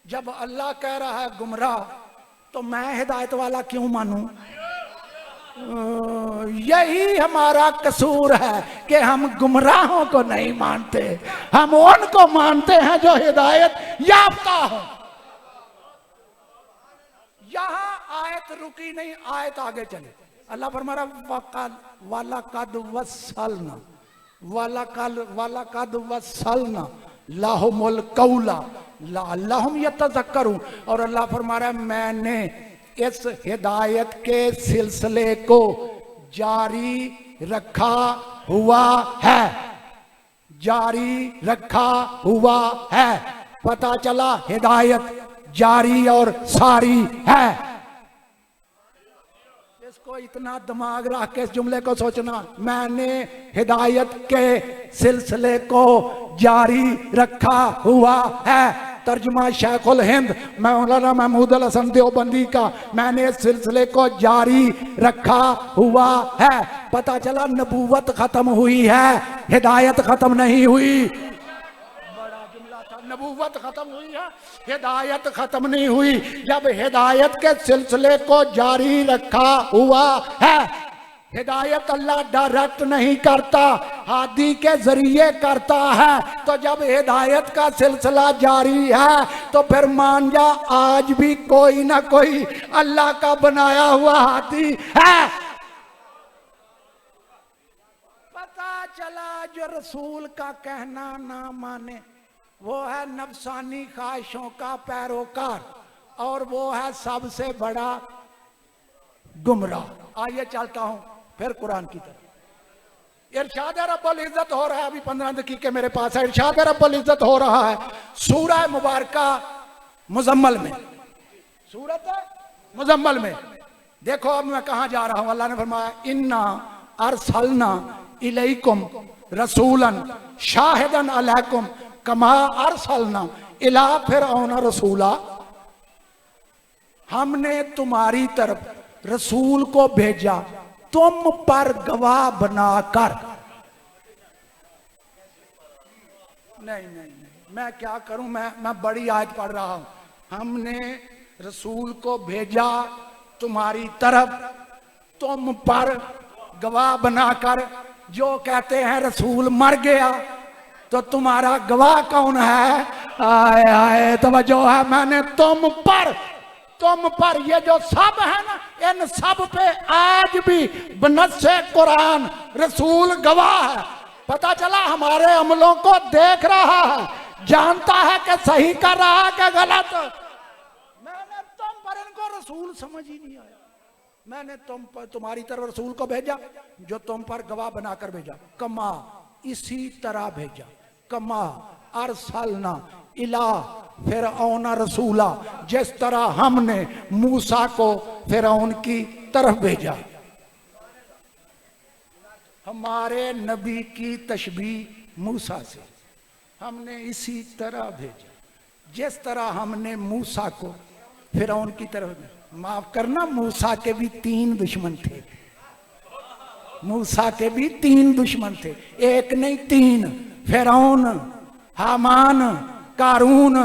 जब अल्लाह कह रहा है गुमराह तो मैं हिदायत वाला क्यों मानूं? यही हमारा कसूर है कि हम गुमराहों को नहीं मानते, हम उनको मानते हैं जो हिदायत याफ्ता हो। यहां आयत रुकी नहीं, आयत आगे चले। अल्लाह फरमा रहा वाला कद वसलना लाहुमुल कौला लअल्लहुम यतज़क्करून। और अल्लाह फरमा रहा है मैंने इस हिदायत के सिलसिले को जारी रखा हुआ है, जारी रखा हुआ है। पता चला हिदायत जारी और सारी है। इसको देखो इतना दिमाग रख के इस जुमले को सोचना, मैंने हिदायत के सिलसिले को जारी रखा हुआ है। तर्जुमा शेखुल हिंद मौलाना महमूद अल हसन देवबंदी का, मैंने इस सिलसिले को जारी रखा हुआ है। पता चला नबूवत खत्म हुई है, हिदायत खत्म नहीं हुई। नबूवत खत्म हुई है, हिदायत खत्म नहीं हुई। जब हिदायत के सिलसिले को जारी रखा हुआ है, हिदायत अल्लाह डायरेक्ट नहीं करता, हादी के जरिए करता है। तो जब हिदायत का सिलसिला जारी है तो फिर मान जा आज भी कोई ना कोई अल्लाह का बनाया हुआ हादी है। पता चला जो रसूल का कहना ना माने वो है नफसानी ख्वाहिशों का पैरोकार, और वो है सबसे बड़ा गुमराह। आइए चलता हूं फिर कुरान की तरफ। इरशाद रब्बुल इज्जत हो रहा है, अभी 15 दकीके मेरे पास है। इरशाद रब्बुल इज्जत हो रहा है सूरह मुबारका मुजम्मल में, सूरत मुजम्मल में। देखो अब मैं कहां जा रहा हूं। अल्लाह ने फरमाया इन्ना अरसलना इलैकुम रसूलन शाहिदन अलैकुम कमा अरसलना इला फिरऔन रसूला। हमने तुम्हारी तरफ रसूल को भेजा तुम पर गवाह बनाकर। नहीं नहीं नहीं, मैं क्या करूं, मैं बड़ी आयत पढ़ रहा हूं। हमने रसूल को भेजा तुम्हारी तरफ तुम पर गवाह बनाकर। जो कहते हैं रसूल मर गया तो तुम्हारा गवाह कौन है? आए आए तवज्जो है, मैंने तुम पर ये जो सब है ना, इन सब पे आज भी बनस्से कुरान रसूल गवाह है। पता चला हमारे अमलों को देख रहा है, जानता है कि सही कर रहा है कि गलत। मैंने तुम पर, इनको रसूल समझ ही नहीं आया। मैंने तुम पर तुम्हारी तरफ रसूल को भेजा जो तुम पर गवाह बनाकर भेजा। कमा इसी तरह भेजा, कमा अरसलना इला फिरऔन रसूला, जिस तरह हमने मूसा को फिरऔन की तरफ भेजा। हमारे नबी की तशबीह मूसा से, हमने इसी तरह भेजा जिस तरह हमने मूसा को फिरऔन की तरफ। माफ करना, मूसा के भी 3 दुश्मन थे। मूसा के भी 3 दुश्मन थे, एक नहीं 3। फिरौन, हामान, कारून।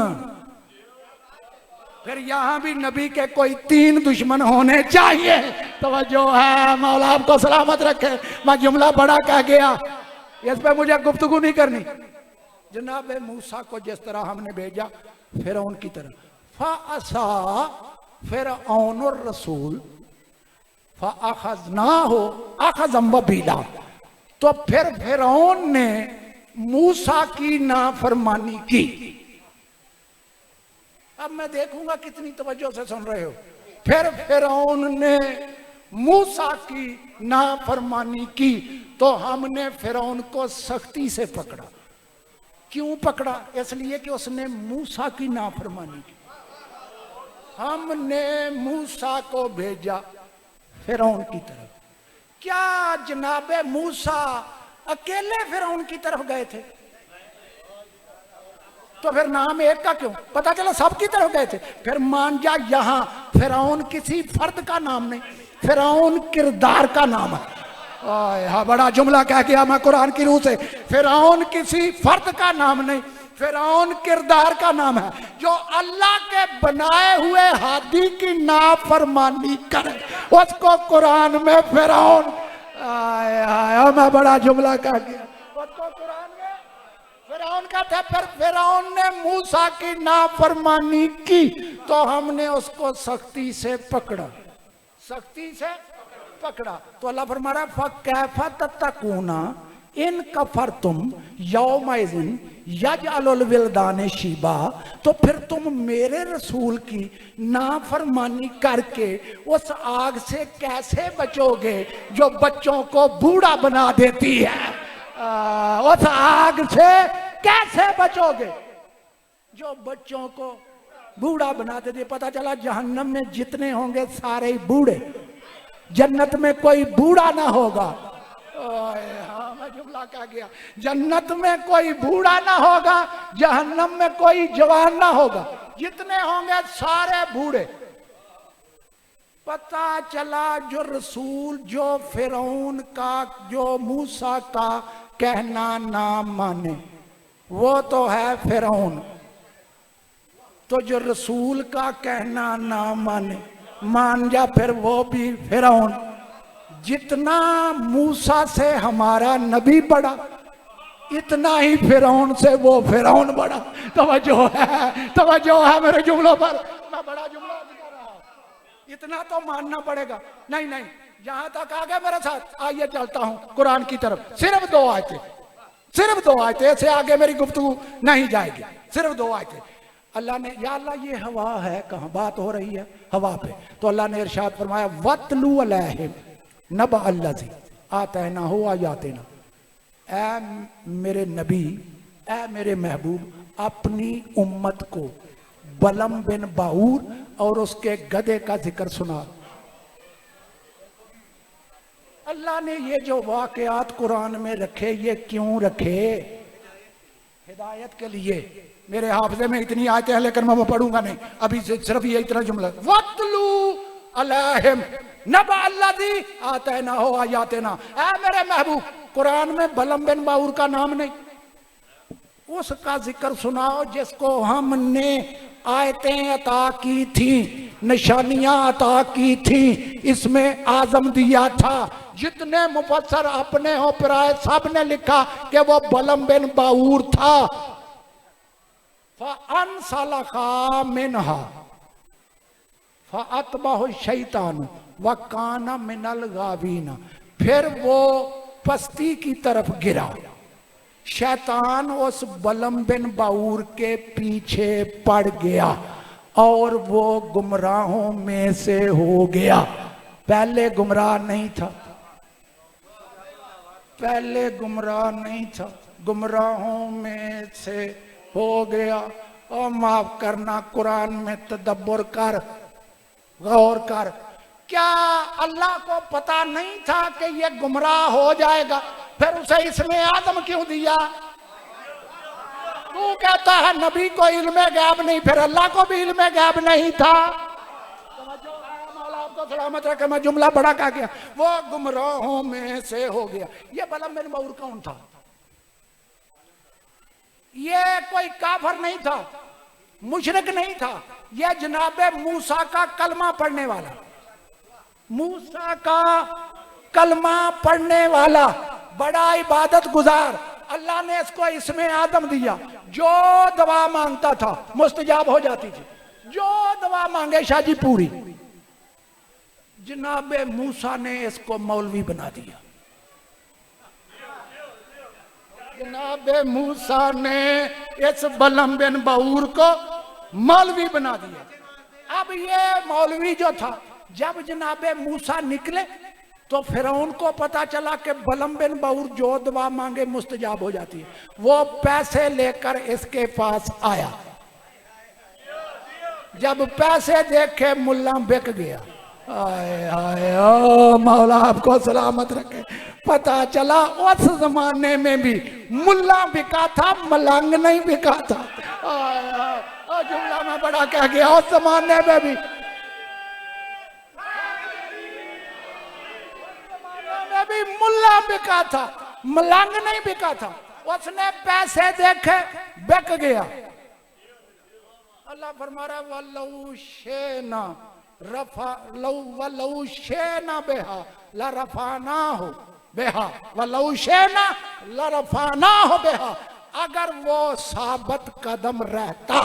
फिर यहां भी नबी के कोई 3 दुश्मन होने चाहिए। तो जो है मौला आपको सलामत रखे। मैं जुमला बड़ा कह गया, इस पे मुझे गुफ्तगू नहीं करनी। जनाब मूसा को जिस तरह हमने भेजा फिरौन की तरह, फ़असा फिरऔन रसूल फ़अख़ज़नाहु अख़ज़म वबीला। तो फिर फिरौन ने मूसा की नाफरमानी की। अब मैं देखूंगा कितनी तवज्जो से सुन रहे हो। फिर फिरौन ने मूसा की नाफरमानी की तो हमने फिरौन को सख्ती से पकड़ा। क्यों पकड़ा? इसलिए कि उसने मूसा की नाफरमानी की। हमने मूसा को भेजा फिरौन की तरफ। क्या जनाबे मूसा अकेले फिरौन की तरफ गए थे? तो फिर नाम एक का क्यों? पता चला सब की तरफ गए थे। फिर मान जा यहां फिरौन किसी फर्द का नाम नहीं, फिरौन किरदार का नाम है। हाँ, बड़ा जुमला कह गया मैं कुरान की रूह से। फिरौन किसी फर्द का नाम नहीं, फिरौन किरदार का नाम है जो अल्लाह के बनाए हुए हादी की नाफरमानी करे, उसको कुरान में फिरौन। आया मैं बड़ा जुमला कह गया, उसको कुरान में फिरौन कहते। फिर फिरौन ने मूसा की नाफरमानी की तो हमने उसको सख्ती से पकड़ा, सख्ती से पकड़ा। तो अल्लाह फरमा रहा है फकैफ़ तत्तकूना इन कफरतुम यौमइज़िन यजअलुल विल्दान शीबा। तो फिर तुम मेरे रसूल की नाफरमानी करके उस आग से कैसे बचोगे जो बच्चों को बूढ़ा बना देती है? उस आग से कैसे बचोगे जो बच्चों को बूढ़ा बना देती है? पता चला जहन्नम में जितने होंगे सारे ही बूढ़े। जन्नत में कोई बूढ़ा ना होगा। हाँ, मैं जुमला कह गया। जन्नत में कोई बूढ़ा ना होगा, जहन्नम में कोई जवान ना होगा, जितने होंगे सारे बूढ़े। पता चला जो रसूल, जो फिरौन का, जो मूसा का कहना ना माने, वो तो है फिरौन। तो जो रसूल का कहना ना माने, मान जा फिर वो भी फिरौन। जितना मूसा से हमारा नबी बड़ा, इतना ही फिरौन से वो फिरौन बड़ा। तवज्जो है मेरे जुमलों पर। मैं बड़ा जुमला कर रहा हूं, इतना तो मानना पड़ेगा। नहीं नहीं, जहां तक आ गए मेरे साथ, आइए चलता हूं कुरान की तरफ। सिर्फ दो आयतें, ऐसे आगे मेरी गुफ्तगू नहीं जाएगी। सिर्फ 2 आयतें। अल्लाह ने, या अल्लाह ये हवा है, कहाँ बात हो रही है हवा पे, तो अल्लाह ने इरशाद फरमाया वतलू अलैहिम नबा अल्लज़ी आतैनाहु आयातिना। ऐ मेरे नबी, ऐ मेरे महबूब, अपनी उम्मत को बलम बिन बाऊर और उसके गधे का जिक्र सुना। अल्लाह ने ये जो वाकयात कुरान में रखे, ये क्यों रखे? हिदायत के लिए। मेरे हाफजे में इतनी आयतें हैं, लेकिन मैं वो पढ़ूंगा नहीं अभी, सिर्फ ये इतना जुमला, वतलू अलैहिम नबा अल्लज़ी आतैनाहु आयातिना। ऐ मेरे महबूब, कुरान में बलम बिन बाऊर का नाम नहीं, उसका जिक्र सुनाओ जिसको हमने आयतें अता की थी, निशानियां अता की थी, इसमें आजम दिया था। जितने मुफस्सर अपने हो पराए, सब ने लिखा कि वो बलम बिन बाऊर था। फ़अनसलखा मिनहा फ़अतबहु शैतान व काना मिनल गावीना। फिर वो पस्ती की तरफ गिरा, शैतान उस बलम बिन बाऊर के पीछे पड़ गया और वो गुमराहों में से हो गया। पहले गुमराह नहीं था, पहले गुमराह नहीं था, गुमराहों में से हो गया। और माफ करना, कुरान में तदब्बर कर, गौर कर। क्या अल्लाह को पता नहीं था कि ये गुमराह हो जाएगा? फिर उसे इसमें आदम क्यों दिया? तू कहता है नबी को इल्मे गैब नहीं, फिर अल्लाह को भी इल्मे गैब नहीं था। मौला आपको सलामत रखे। मैं जुमला बड़ा कह गया। वो गुमराहों में से हो गया। ये बलम बिन बाऊर कौन था? ये कोई काफर नहीं था, मुशरिक नहीं था, ये जनाबे मूसा का कलमा पढ़ने वाला, मूसा का कलमा पढ़ने वाला, बड़ा इबादत गुजार। अल्लाह ने इसको इसमें आदम दिया। जो दवा मांगता था मुस्तजाब हो जाती थी, जो दवा मांगे शाजी पूरी। जनाबे मूसा ने इसको मौलवी बना दिया, जनाबे मूसा ने इस बलम बिन बाऊर को मौलवी बना दिया। अब ये मौलवी जो था, जब जनाबे मूसा निकले तो फिरौन को पता चला कि बलम बिन बाऊर जो दुआ मांगे मुस्तजाब हो जाती है। वो पैसे लेकर इसके पास आया। जब पैसे देखे मुल्ला बिक गया। आए आए ओ मौला आपको सलामत रखे। पता चला उस जमाने में भी मुल्ला बिका था, मलंग नहीं बिका था। जुमला में बड़ा कह गया। उस जमाने में भी मुल्ला बिका था, मलंग नहीं बिका था। उसने पैसे देखे बिक गया। अल्लाह फरमा रहा वल्लऊ शेना रफा वल्लऊ शेना बेहा ला रफाना हो बेहा वल्लऊ शेना ला रफाना हो बेहा। अगर वो साबित कदम रहता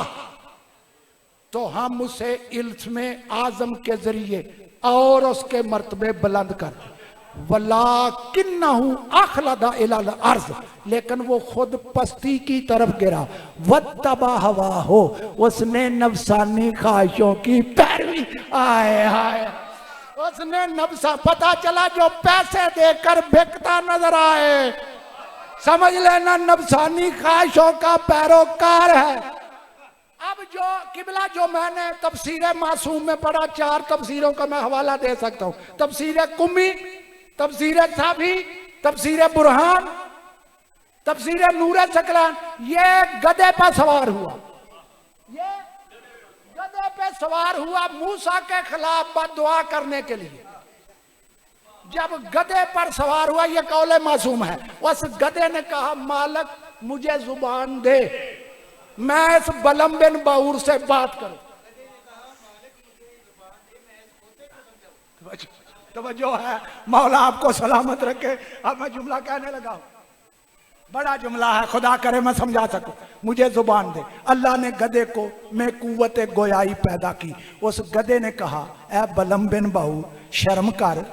तो हम उसे इल्म आजम के जरिए और उसके मर्तबे बुलंद कर। वलाकिन्नहु अखलदा इलल अर्ज़, लेकिन वो खुद पस्ती की तरफ गिरा। वत्तबा हवा हो, उसने नफसानी ख्वाहिशों की पैरवी। आए आए उसने नफसा। पता चला जो पैसे देकर बिकता नजर आए, समझ लेना नफसानी ख्वाहिशों का पैरोकार है। अब जो किबला जो मैंने तफसीर मासूम में पढ़ा, 4 तफसीरों का मैं हवाला दे सकता हूं। तफसीर कुम्मी, तफसीर साफी, तफसीर बुरहान, तफसीर नूर सकलान। ये गधे पर सवार हुआ, ये गधे पे सवार हुआ मूसा के खिलाफ बददुआ करने के लिए। जब गधे पर सवार हुआ, ये कौले मासूम है, उस गधे ने कहा मालिक मुझे जुबान दे, मैं इस बलम बिन बाऊर से बात करूं। तवज्जो है, मौला आपको सलामत रखे। अब मैं जुमला कहने लगा हूं, बड़ा जुमला है, खुदा करे मैं समझा सकूं। मुझे जुबान दे। अल्लाह ने गधे को में कुव्वत गोयाई पैदा की। उस गधे ने कहा ए बलम बिन बाऊ शर्म कर,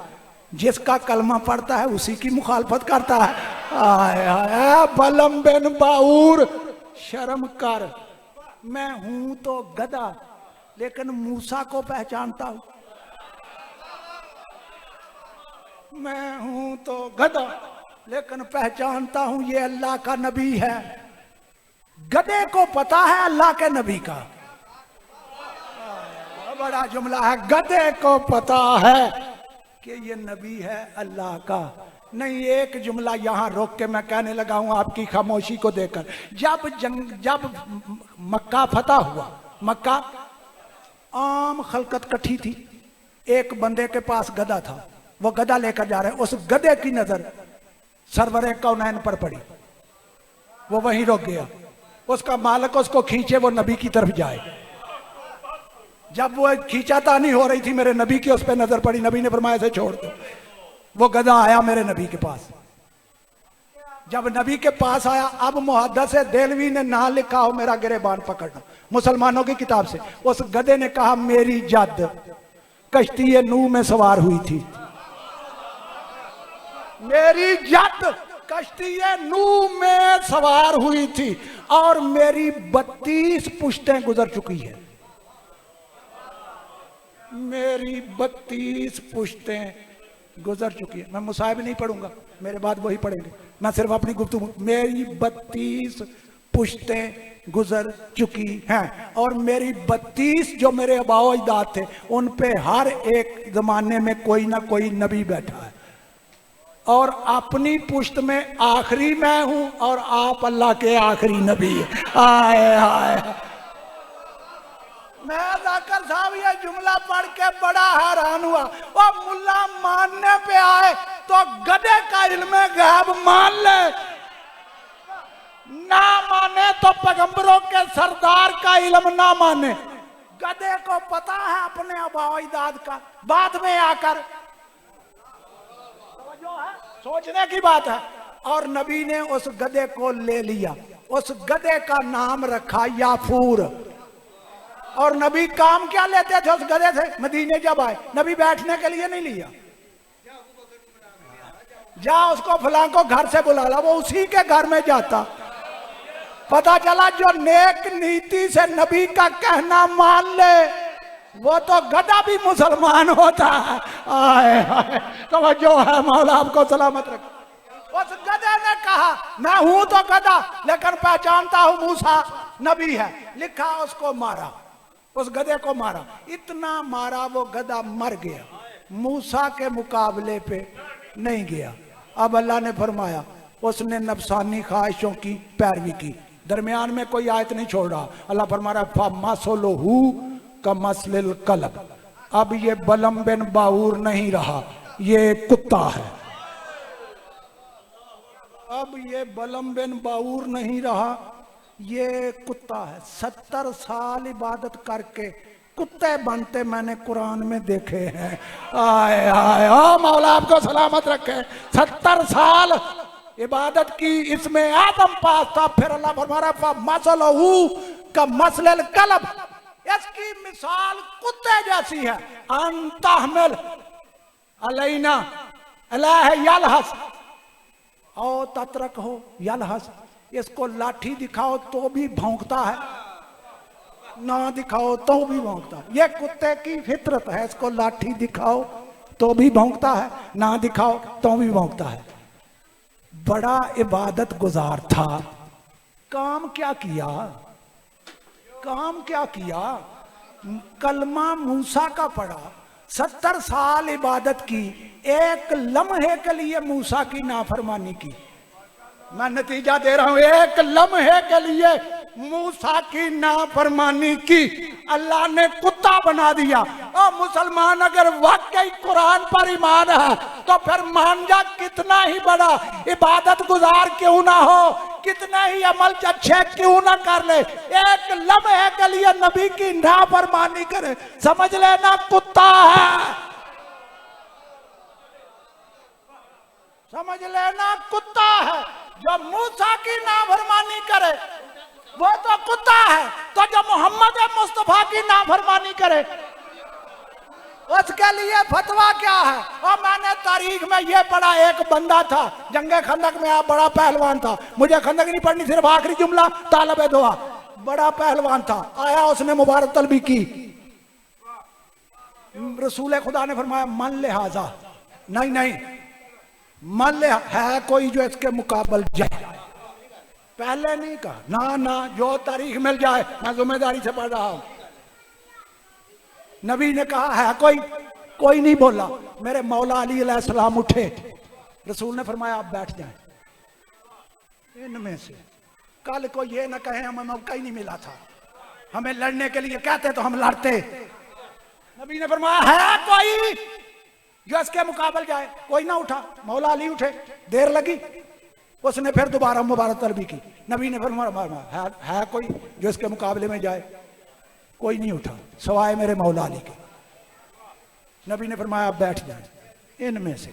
जिसका कलमा पढ़ता है उसी की मुखालफत करता है। आए आए बलम बिन बाऊर शर्म कर, मैं हूं तो गधा लेकिन मूसा को पहचानता हूं। मैं हूं तो गधा लेकिन पहचानता हूं ये अल्लाह का नबी है। गधे को पता है अल्लाह के नबी का। बड़ा जुमला है, गधे को पता है कि ये नबी है अल्लाह का। नहीं, एक जुमला यहां रोक के मैं कहने लगा हूं आपकी खामोशी को देखकर। जब मक्का फतह हुआ, मक्का आम खलकत कठी थी, एक बंदे के पास गधा था, वो गधा लेकर जा रहे, उस गधे की नजर सरवरे कौनैन पर पड़ी, वो वहीं रुक गया। उसका मालिक उसको खींचे वो नबी की तरफ जाए। जब वो खींचातानी हो रही थी, मेरे नबी की उस पर नजर पड़ी, नबी ने फरमाया से छोड़ दो। वो गधा आया मेरे नबी के पास। जब नबी के पास आया, अब मुहद्दिस देलवी ने ना लिखा हो मेरा गिरेबान पकड़ना, मुसलमानों की किताब से। उस गधे ने कहा मेरी जद कश्ती नूह में सवार हुई थी, मेरी जद कश्ती नूह में सवार हुई थी और मेरी 32 पुश्तें गुजर चुकी है। मेरी 32 पुश्तें गुजर चुकी है। मैं मुसाहिब नहीं पढ़ूंगा, मेरे बाद वही पढ़ेंगे, मैं सिर्फ अपनी गुफ्तगू। मेरी 32 पुश्तें गुजर चुकी हैं और मेरी 32 जो मेरे आबाओ अजदाद थे उन पे हर एक जमाने में कोई ना कोई नबी बैठा है और अपनी पुश्त में आखिरी मैं हूं और आप अल्लाह के आखिरी नबी हैं। आए आए, मैं जाकर साहब ये जुमला पढ़ के बड़ा हैरान हुआ। और मुल्ला मानने पे आए तो गधे का इल्म गैब मान ले, ना माने तो पैगंबरों के सरदार का इल्म ना माने। गधे को पता है अपने आबाओ अजदाद का, बाद में आकर जो है सोचने की बात है। और नबी ने उस गधे को ले लिया, उस गधे का नाम रखा याफूर। और नबी काम क्या लेते थे उस गधे से? मदीने जब आए नबी बैठने के लिए नहीं लिया, जा उसको फलां को घर से बुला ला, वो उसी के घर में जाता। पता चला जो नेक नीति से नबी का कहना मान ले वो तो गधा भी मुसलमान होता है। आए आए, तो जो है मौला आपको सलामत रखे। उस गधे ने कहा मैं हूं तो गधा लेकिन पहचानता हूं मूसा नबी है। लिखा, उसको मारा, उस गधे को मारा, इतना मारा वो गधा मर गया, मूसा के मुकाबले पे नहीं गया। अब अल्लाह ने फरमाया उसने नफसानी ख्वाहिशों की पैरवी की, दरमियान में कोई आयत नहीं छोड़ रहा। अल्लाह फरमा रहा फमसलहू कमसलिल कलब। अब ये बलम बिन बाऊर नहीं रहा, ये कुत्ता है। अब ये बलम बिन बाऊर नहीं रहा, ये कुत्ता है। 70 साल इबादत करके कुत्ते बनते मैंने कुरान में देखे हैं। आए आए, ओ मौला आपको सलामत रखे। 70 साल इबादत की, इसमें आदम पास था। फिर अल्लाह फरमा रहा मसलहू का मसलिल कलब, इसकी मिसाल कुत्ते जैसी है। अंतहमिल अलैना अलह यलहस औ तत्रक हो यलहस, इसको लाठी दिखाओ तो भी भौंकता है, ना दिखाओ तो भी भौंकता है। ये कुत्ते की फितरत है, इसको लाठी दिखाओ तो भी भौंकता है, ना दिखाओ तो भी भौंकता है। बड़ा इबादत गुजार था, काम क्या किया? काम क्या किया? कलमा मूसा का पढ़ा, 70 साल इबादत की, एक लम्हे के लिए मूसा की नाफरमानी की। मैं नतीजा दे रहा हूं, एक लम्हे के लिए मूसा की नाफरमानी की, अल्लाह ने कुत्ता बना दिया। और मुसलमान अगर वाकई कुरान पर ईमान है तो फिर मान जा, कितना ही बड़ा इबादत गुजार क्यों ना हो, कितना ही अमल अच्छे क्यों ना कर ले, एक लम्हे के लिए नबी की नाफरमानी करे, समझ लेना कुत्ता है, समझ लेना कुत्ता है। जो मूसा की नाफरमानी करे वो तो कुत्ता है, तो जो मोहम्मद मुस्तफा की नाफरमानी करे उसके लिए फतवा क्या है? और मैंने तारीख में ये पढ़ा, एक बंदा था जंगे खंदक में, आप बड़ा पहलवान था, मुझे खंदक नहीं पढ़नी, सिर्फ आखिरी जुमला तालब दुआ, बड़ा पहलवान था, आया उसने मुबारक तलबी की, रसूल खुदा ने फरमाया मन लिहाजा, नहीं नहीं मन ले, है कोई जो इसके मुकाबल जाए? पहले नहीं कहा, ना ना जो तारीख मिल जाए, मैं जिम्मेदारी से पढ़ रहा हूं। नबी ने कहा है कोई? कोई नहीं बोला। मेरे मौला अली अलैहिस्सलाम उठे, रसूल ने फरमाया आप बैठ जाएं। इनमें से कल को ये ना कहे हमें मौका ही नहीं मिला था, हमें लड़ने के लिए कहते तो हम लड़ते। नबी ने फरमाया है कोई जो इसके मुकाबल जाए? कोई ना उठा, मौला अली उठे, देर लगी, उसने फिर दोबारा मुबारक तलबी की। नबी ने फरमाया है कोई जो इसके मुकाबले में जाए? कोई नहीं उठा सवाए मेरे मौला अली के। नबी ने फरमाया आप बैठ जाए। इनमें से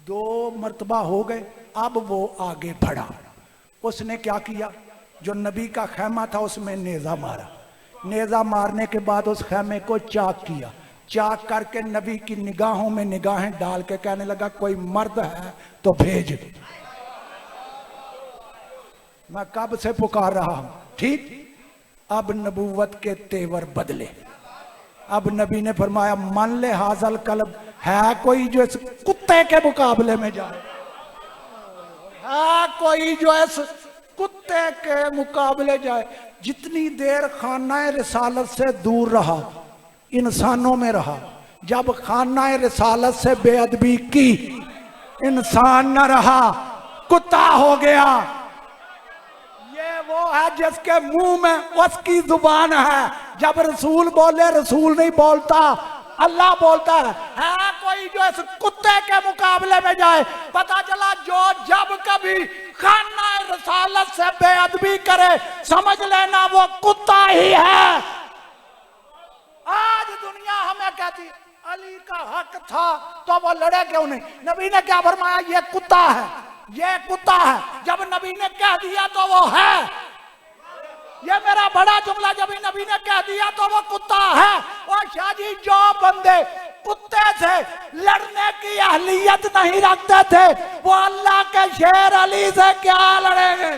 2 मर्तबा हो गए, अब वो आगे बढ़ा। उसने क्या किया? जो नबी का खैमा था उसमें नेजा मारा, नेजा मारने के बाद उस खैमे को चाक किया, चाक करके नबी की निगाहों में निगाहें डाल के कहने लगा कोई मर्द है तो भेज। मैं कब से पुकार रहा हूं, ठीक? अब नबूवत के तेवर बदले। अब नबी ने फरमाया मन ले हाजल कल्ब, है कोई जो इस कुत्ते के मुकाबले में जाए? है कोई जो इस कुत्ते के मुकाबले जाए? जितनी देर खाना रिसालत से दूर रहा, इंसानों में रहा, जब खाना रिसालत से बेअदबी की, इंसान न रहा, कुत्ता हो गया। ये वो है जिसके मुंह में उसकी जुबान है, जब रसूल बोले रसूल नहीं बोलता, अल्लाह बोलता है कोई जो इस कुत्ते के मुकाबले में जाए? पता चला जो जब कभी खाना रिसालत से बेअदबी करे, समझ लेना वो कुत्ता ही है। आज दुनिया हमें कहती अली का हक था तो वो लड़े क्यों नहीं? नबी ने क्या फरमाया? ये कुत्ता है, ये कुत्ता है। जब नबी ने कह दिया तो वो है। ये मेरा बड़ा जुमला, जब नबी ने कह दिया तो वो कुत्ता है। और शाहजी जो बंदे कुत्ते से लड़ने की अहलियत नहीं रखते थे, वो अल्लाह के शेर अली से क्या लड़ेंगे?